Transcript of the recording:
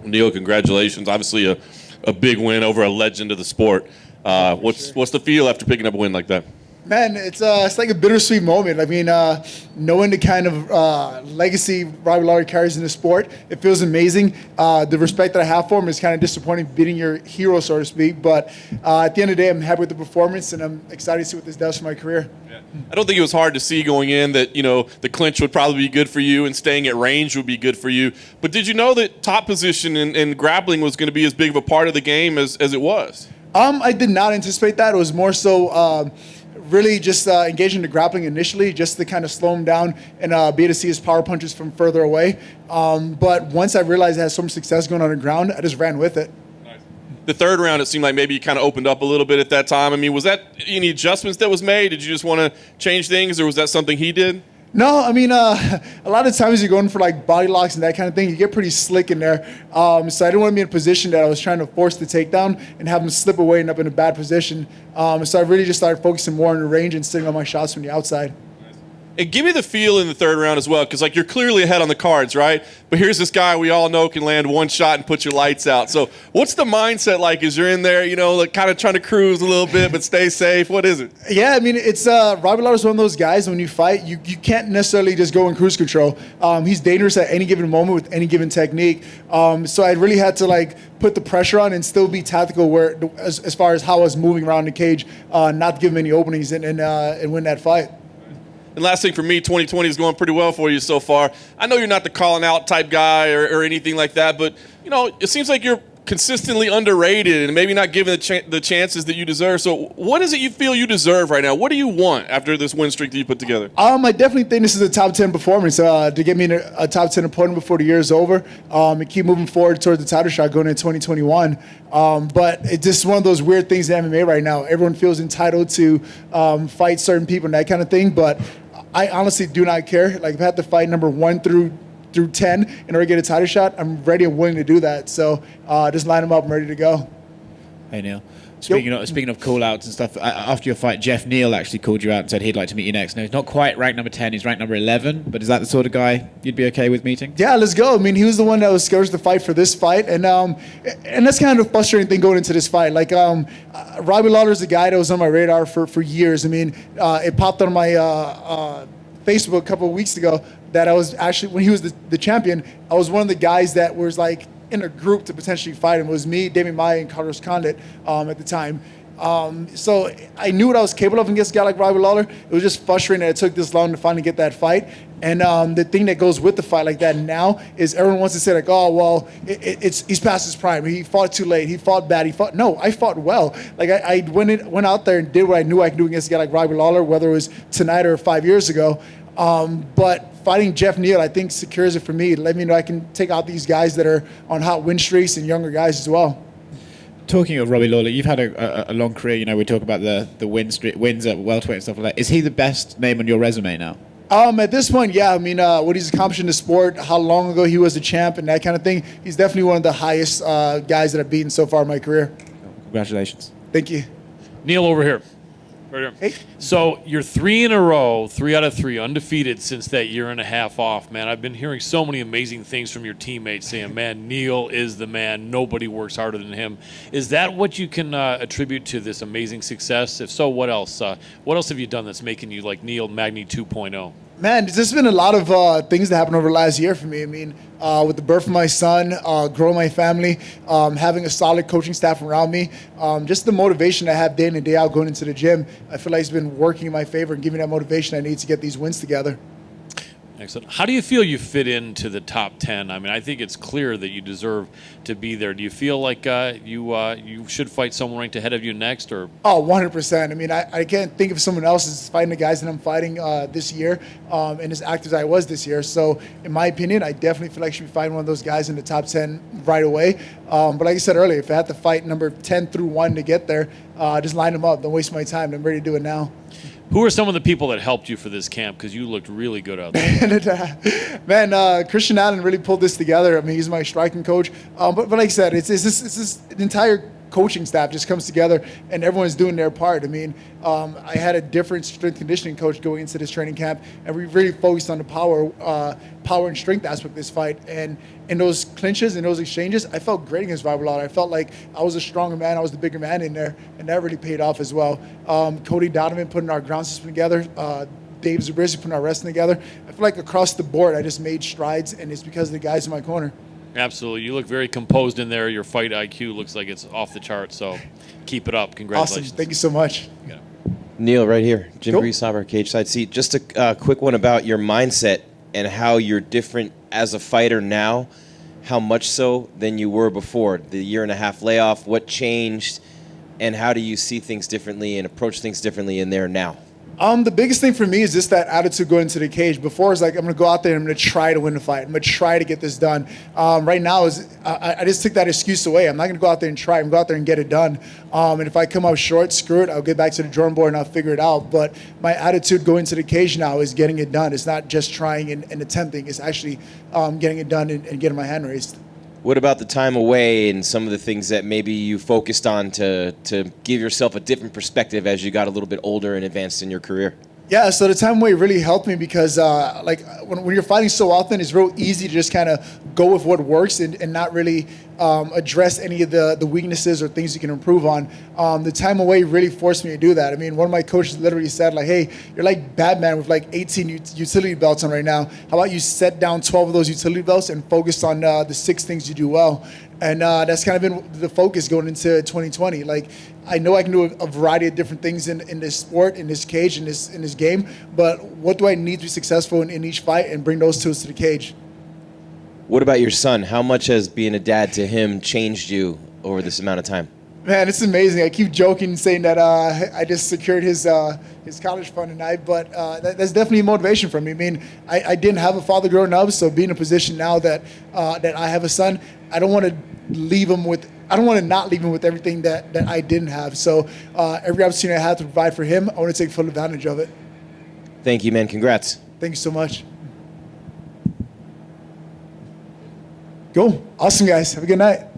Neil, congratulations. Obviously a big win over a legend of the sport. What's the feel after picking up a win like that? Man, it's like a bittersweet moment. I mean, knowing the kind of legacy Robbie Lawler carries in the sport, it feels amazing. The respect that I have for him is kind of disappointing, beating your hero, so to speak. But at the end of the day, I'm happy with the performance, and I'm excited to see what this does for my career. Yeah. I don't think it was hard to see going in that, the clinch would probably be good for you and staying at range would be good for you. But did you know that top position and grappling was going to be as big of a part of the game as it was? I did not anticipate that. It was more so really just engaging the grappling initially, just to kind of slow him down and be able to see his power punches from further away. But once I realized I had so much success going on the ground, I just ran with it. Nice. The third round, it seemed like maybe you kind of opened up a little bit at that time. I mean, was that any adjustments that was made? Did you just want to change things, or was that something he did? No, I mean, a lot of times you're going for like body locks and that kind of thing. You get pretty slick in there. So I didn't want to be in a position that I was trying to force the takedown and have him slip away and up in a bad position. So I really just started focusing more on the range and sitting on my shots from the outside. And give me the feel in the third round as well, because you're clearly ahead on the cards, right? But here's this guy we all know can land one shot and put your lights out. So what's the mindset like as you're in there, kind of trying to cruise a little bit but stay safe? What is it? Yeah, I mean, it's Robbie Lawler's one of those guys, when you fight, you can't necessarily just go in cruise control. He's dangerous at any given moment with any given technique. So I really had to put the pressure on and still be tactical as far as how I was moving around the cage, not to give him any openings and win that fight. And last thing for me, 2020 is going pretty well for you so far. I know you're not the calling out type guy or anything like that, but it seems like you're consistently underrated and maybe not given the chances that you deserve. So what is it you feel you deserve right now? What do you want after this win streak that you put together? I definitely think this is a top 10 performance to get me a top 10 opponent before the year is over, and keep moving forward towards the title shot going into 2021. But it's just one of those weird things in MMA right now. Everyone feels entitled to fight certain people and that kind of thing, but I honestly do not care. If I have to fight number 1 through 10 in order to get a title shot, I'm ready and willing to do that. So just line them up. I'm ready to go. Hey, Neil. Speaking of call-outs and stuff, after your fight, Jeff Neal actually called you out and said he'd like to meet you next. Now, he's not quite ranked number 10. He's ranked number 11. But is that the sort of guy you'd be okay with meeting? Yeah, let's go. I mean, he was the one that was scheduled to fight for this fight. And that's kind of a frustrating thing going into this fight. Robbie Lawler is a guy that was on my radar for years. I mean, it popped on my Facebook a couple of weeks ago that I was actually, when he was the champion, I was one of the guys that was in a group to potentially fight him. It was me, Damian Maia, and Carlos Condit at the time. So I knew what I was capable of against a guy like Robbie Lawler. It was just frustrating that it took this long to finally get that fight. And the thing that goes with the fight like that now is everyone wants to say he's past his prime. He fought too late. He fought bad. No, I fought well. I went out there and did what I knew I could do against a guy like Robbie Lawler, whether it was tonight or 5 years ago. But fighting Jeff Neal, I think, secures it for me. Let me know I can take out these guys that are on hot win streaks and younger guys as well. Talking of Robbie Lawler, you've had a long career. We talk about the wins at welterweight and stuff like that. Is he the best name on your resume now? At this point, yeah. I mean, what he's accomplished in the sport, how long ago he was a champ and that kind of thing, he's definitely one of the highest guys that I've beaten so far in my career. Congratulations. Thank you. Neil, over here. Right here. Hey. So you're 3 in a row, 3 out of 3, undefeated since that year and a half off, man. I've been hearing so many amazing things from your teammates saying, man, Neil is the man. Nobody works harder than him. Is that what you can attribute to this amazing success? If so, what else? What else have you done that's making you like Neil Magny 2.0? Man, there's been a lot of things that happened over the last year for me. I mean, with the birth of my son, growing my family, having a solid coaching staff around me, just the motivation I have day in and day out going into the gym, I feel like it's been working in my favor and giving me that motivation I need to get these wins together. Excellent. How do you feel you fit into the top 10? I mean, I think it's clear that you deserve to be there. Do you feel like you should fight someone ranked ahead of you next? Or? Oh, 100%. I mean, I can't think of someone else as fighting the guys that I'm fighting this year and as active as I was this year. So, in my opinion, I definitely feel like I should be fighting one of those guys in the top 10 right away. But like I said earlier, if I had to fight number 10 through 1 to get there, just line them up. Don't waste my time. I'm ready to do it now. Who are some of the people that helped you for this camp? Because you looked really good out there. Man, Christian Allen really pulled this together. I mean, he's my striking coach. But like I said, it's this entire coaching staff just comes together and everyone's doing their part. I mean, I had a different strength conditioning coach going into this training camp, and we really focused on the power and strength aspect of this fight. And in those clinches and those exchanges, I felt great against Robbie Lawler. I felt like I was a stronger man, I was the bigger man in there, and that really paid off as well. Cody Donovan putting our ground system together, Dave Zabriskie putting our wrestling together. I feel like across the board, I just made strides, and it's because of the guys in my corner. Absolutely. You look very composed in there. Your fight IQ looks like it's off the chart. So keep it up. Congratulations. Awesome. Thank you so much. Neil, right here. Jim Cool. Greashopper, cage side seat. Just a quick one about your mindset and how you're different as a fighter now. How much so than you were before? The 1.5 layoff, what changed, and how do you see things differently and approach things differently in there now? The biggest thing for me is just that attitude going into the cage. Before it's like, I'm going to go out there and I'm going to try to win the fight. I'm going to try to get this done. Right now, I just took that excuse away. I'm not going to go out there and try. I'm going to go out there and get it done. And if I come up short, screw it. I'll get back to the drawing board and I'll figure it out. But my attitude going to the cage now is getting it done. It's not just trying and attempting. It's actually getting it done and getting my hand raised. What about the time away and some of the things that maybe you focused on to give yourself a different perspective as you got a little bit older and advanced in your career? Yeah, so the time away really helped me because when you're fighting so often, it's real easy to just kind of go with what works and not really address any of the weaknesses or things you can improve on. The time away really forced me to do that. I mean, one of my coaches literally said, like, hey, you're like Batman with like 18 utility belts on right now. How about you set down 12 of those utility belts and focus on the 6 things you do well? And that's kind of been the focus going into 2020. Like, I know I can do a variety of different things in this sport, in this cage, in this game, but what do I need to be successful in each fight and bring those tools to the cage? What about your son? How much has being a dad to him changed you over this amount of time? Man, it's amazing. I keep joking, saying that I just secured his college fund tonight, but that's definitely a motivation for me. I mean, I didn't have a father growing up, so being in a position now that I have a son, I don't want to not leave him with everything that I didn't have. So every opportunity I have to provide for him, I want to take full advantage of it. Thank you, man. Congrats. Thank you so much. Cool. Awesome, guys. Have a good night.